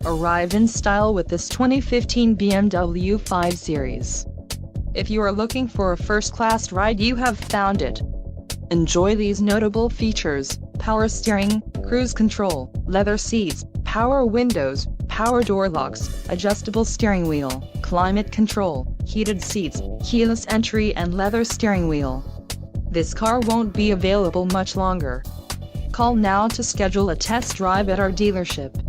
Arrive in style with this 2015 BMW 5 Series. If you are looking for a first-class ride, you have found it. Enjoy these notable features: power steering, cruise control, leather seats, power windows, power door locks, adjustable steering wheel, climate control, heated seats, keyless entry and leather steering wheel. This car won't be available much longer. Call now to schedule a test drive at our dealership.